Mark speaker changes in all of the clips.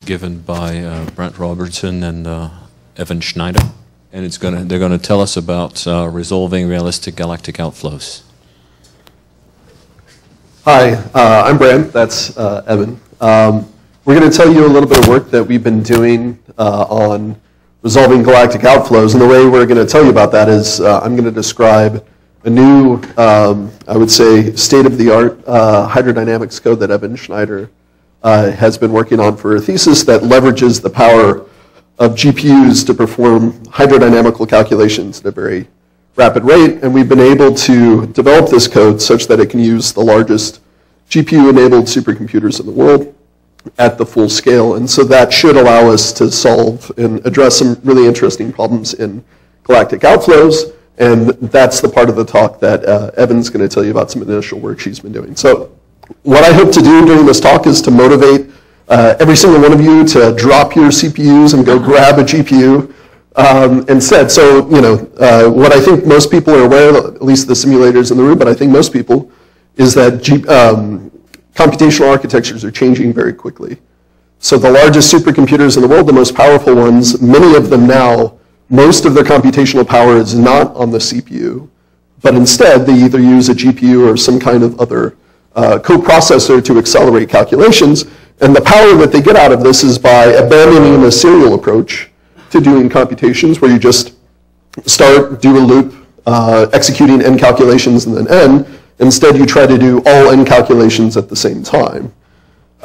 Speaker 1: given by Brent Robertson and Evan Schneider, and they're going to tell us about resolving realistic galactic outflows.
Speaker 2: Hi, I'm Brent. That's Evan. We're going to tell you a little bit of work that we've been doing on resolving galactic outflows, and the way we're going to tell you about that is I'm going to describe a new, I would say, state-of-the-art hydrodynamics code that Evan Schneider has been working on for a thesis that leverages the power of GPUs to perform hydrodynamical calculations at a very rapid rate. And we've been able to develop this code such that it can use the largest GPU-enabled supercomputers in the world at the full scale. And so that should allow us to solve and address some really interesting problems in galactic outflows. And that's the part of the talk that Evan's going to tell you about some initial work she's been doing. So what I hope to do during this talk is to motivate every single one of you to drop your CPUs and go grab a GPU instead. So, what I think most people are aware of, at least the simulators in the room, but I think most people, is that computational architectures are changing very quickly. So the largest supercomputers in the world, the most powerful ones, many of them now, most of their computational power is not on the CPU, but instead they either use a GPU or some kind of other coprocessor to accelerate calculations. And the power that they get out of this is by abandoning the serial approach to doing computations, where you just start, do a loop, executing n calculations and then n. Instead, you try to do all n calculations at the same time.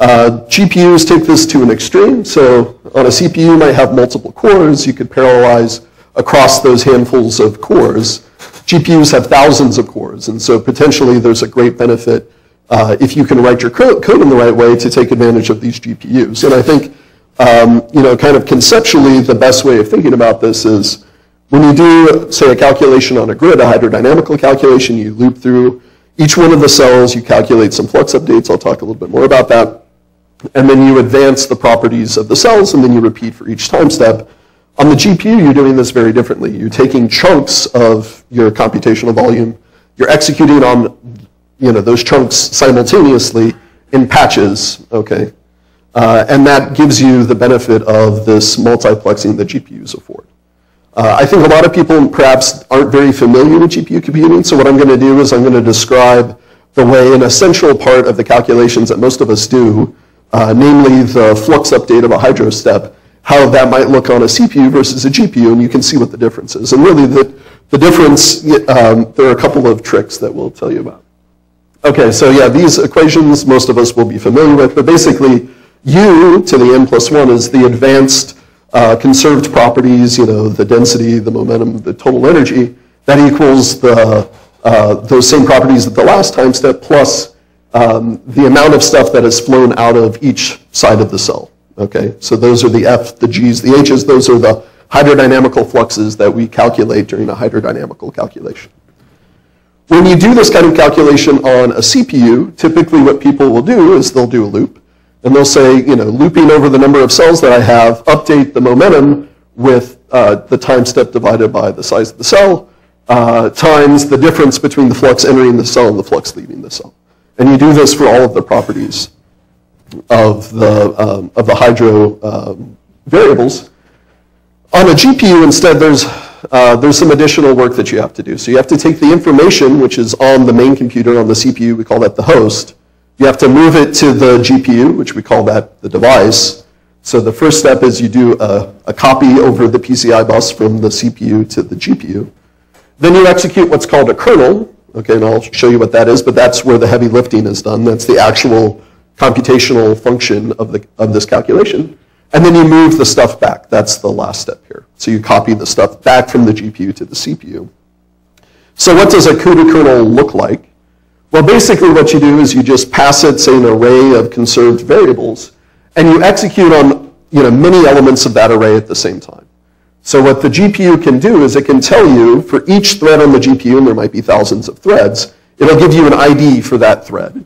Speaker 2: GPUs take this to an extreme. So on a CPU, you might have multiple cores. You could parallelize across those handfuls of cores. GPUs have thousands of cores. And so potentially, there's a great benefit if you can write your code in the right way to take advantage of these GPUs. And I think, kind of conceptually, the best way of thinking about this is when you do, say, a calculation on a grid, a hydrodynamical calculation, you loop through each one of the cells, you calculate some flux updates. I'll talk a little bit more about that. And then you advance the properties of the cells, and then you repeat for each time step. On the GPU, you're doing this very differently. You're taking chunks of your computational volume. You're executing on those chunks simultaneously in patches, okay? And that gives you the benefit of this multiplexing that GPUs afford. I think a lot of people perhaps aren't very familiar with GPU computing, so what I'm going to do is I'm going to describe the way an essential part of the calculations that most of us do, namely the flux update of a hydro step, how that might look on a CPU versus a GPU, and you can see what the difference is. And really the difference, there are a couple of tricks that we'll tell you about. Okay, so yeah, these equations most of us will be familiar with, but basically U to the n plus 1 is the advanced conserved properties, the density, the momentum, the total energy. That equals those same properties at the last time step plus the amount of stuff that has flown out of each side of the cell. Okay, so those are the F, the G's, the H's. Those are the hydrodynamical fluxes that we calculate during a hydrodynamical calculation. When you do this kind of calculation on a CPU, typically what people will do is they'll do a loop. And they'll say, looping over the number of cells that I have, update the momentum with the time step divided by the size of the cell, times the difference between the flux entering the cell and the flux leaving the cell. And you do this for all of the properties of the hydro variables. On a GPU, instead, there's some additional work that you have to do. So you have to take the information, which is on the main computer, on the CPU, we call that the host. You have to move it to the GPU, which we call that the device. So the first step is you do a copy over the PCI bus from the CPU to the GPU. Then you execute what's called a kernel. Okay, and I'll show you what that is, but that's where the heavy lifting is done. That's the actual computational function of this calculation. And then you move the stuff back. That's the last step here. So you copy the stuff back from the GPU to the CPU. So what does a CUDA kernel look like? Well, basically what you do is you just pass it, say, an array of conserved variables, and you execute on many elements of that array at the same time. So what the GPU can do is it can tell you for each thread on the GPU, and there might be thousands of threads, it'll give you an ID for that thread.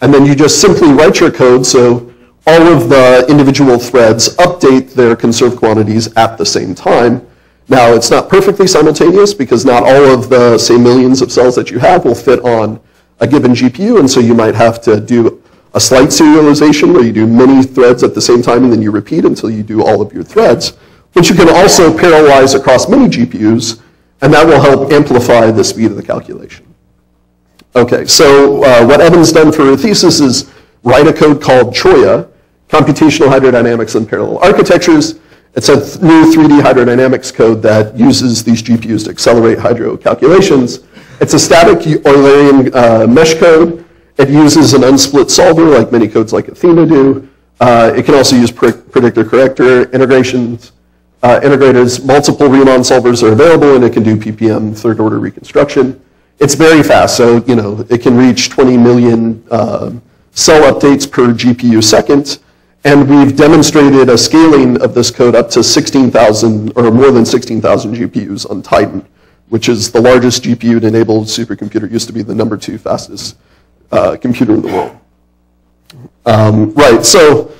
Speaker 2: And then you just simply write your code so all of the individual threads update their conserved quantities at the same time. Now, it's not perfectly simultaneous because not all of the, say, millions of cells that you have will fit on a given GPU, and so you might have to do a slight serialization where you do many threads at the same time and then you repeat until you do all of your threads. But you can also parallelize across many GPUs, and that will help amplify the speed of the calculation. Okay, so what Evan's done for her thesis is write a code called CHOIA, Computational Hydrodynamics and Parallel Architectures. It's a new 3D hydrodynamics code that uses these GPUs to accelerate hydro calculations. It's a static Eulerian mesh code. It uses an unsplit solver like many codes like Athena do. It can also use predictor corrector integrators. Multiple Riemann solvers are available, and it can do PPM third order reconstruction. It's very fast, so it can reach 20 million cell updates per GPU second. And we've demonstrated a scaling of this code up to 16,000 or more than 16,000 GPUs on Titan, which is the largest GPU-enabled supercomputer. Used to be the #2 fastest computer in the world. Right, so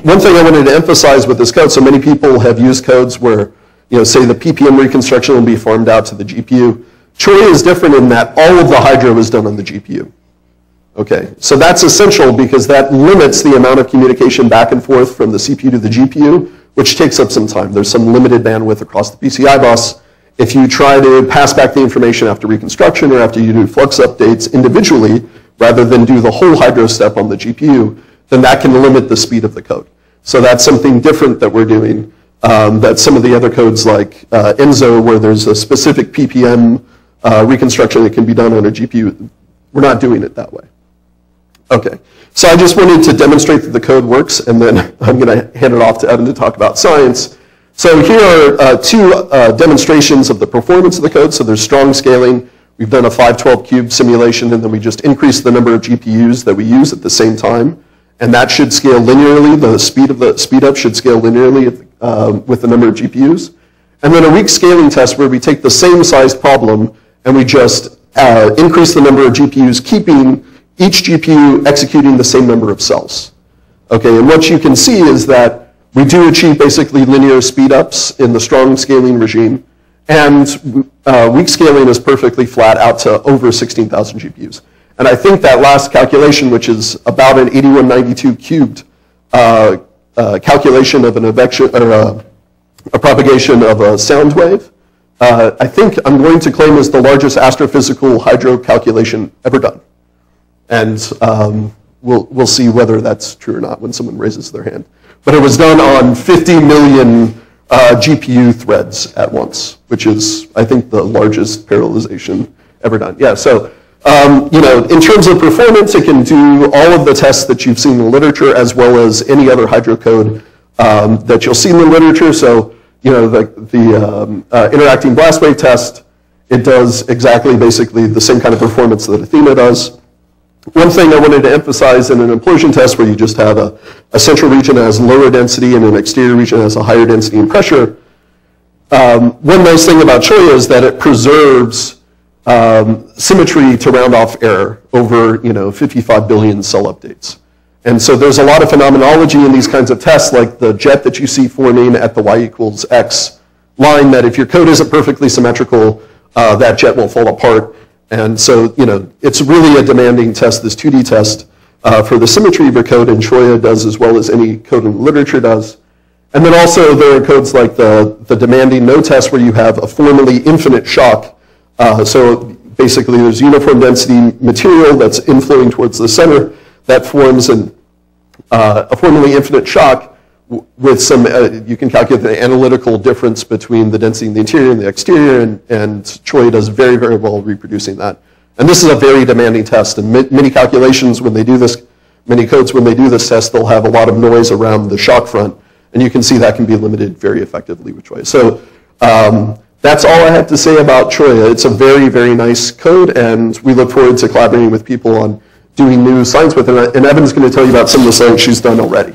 Speaker 2: one thing I wanted to emphasize with this code, so many people have used codes where, say the PPM reconstruction will be farmed out to the GPU. CHOIA is different in that all of the hydro is done on the GPU. Okay, so that's essential because that limits the amount of communication back and forth from the CPU to the GPU, which takes up some time. There's some limited bandwidth across the PCI bus. If you try to pass back the information after reconstruction or after you do flux updates individually, rather than do the whole hydro step on the GPU, then that can limit the speed of the code. So that's something different that we're doing. That some of the other codes like ENSO, where there's a specific PPM reconstruction that can be done on a GPU, we're not doing it that way. Okay, so I just wanted to demonstrate that the code works, and then I'm going to hand it off to Evan to talk about science. So here are two demonstrations of the performance of the code. So there's strong scaling. We've done a 512 cube simulation, and then we just increased the number of GPUs that we use at the same time. And that should scale linearly. The speed up should scale linearly with the number of GPUs. And then a weak scaling test where we take the same sized problem and we just increase the number of GPUs, keeping each GPU executing the same number of cells. Okay, and what you can see is that we do achieve basically linear speed ups in the strong scaling regime, and weak scaling is perfectly flat out to over 16,000 GPUs. And I think that last calculation, which is about an 8192 cubed calculation of an advection, or a propagation of a sound wave, I think I'm going to claim is the largest astrophysical hydro calculation ever done. And we'll see whether that's true or not when someone raises their hand. But it was done on 50 million GPU threads at once, which is, I think, the largest parallelization ever done. Yeah, so in terms of performance, it can do all of the tests that you've seen in the literature, as well as any other hydro code that you'll see in the literature. So the interacting blast wave test, it does exactly basically the same kind of performance that Athena does. One thing I wanted to emphasize in an implosion test where you just have a central region that has lower density and an exterior region that has a higher density and pressure, one nice thing about CHOIA is that it preserves symmetry to round off error over 55 billion cell updates. And so there's a lot of phenomenology in these kinds of tests, like the jet that you see forming at the y=x line, that if your code isn't perfectly symmetrical, that jet will fall apart. And so, it's really a demanding test, this 2D test, for the symmetry of your code, and CHOIA does as well as any code in the literature does. And then also there are codes like the demanding no test where you have a formally infinite shock. So basically there's uniform density material that's inflowing towards the center that forms a formally infinite shock with some, you can calculate the analytical difference between the density in the interior and the exterior, and CHOIA does very, very well reproducing that. And this is a very demanding test, and many calculations when they do this, many codes when they do this test, they'll have a lot of noise around the shock front, and you can see that can be limited very effectively with CHOIA. So that's all I have to say about CHOIA. It's a very, very nice code, and we look forward to collaborating with people on doing new science with it. And Evan's going to tell you about some of the science she's done already.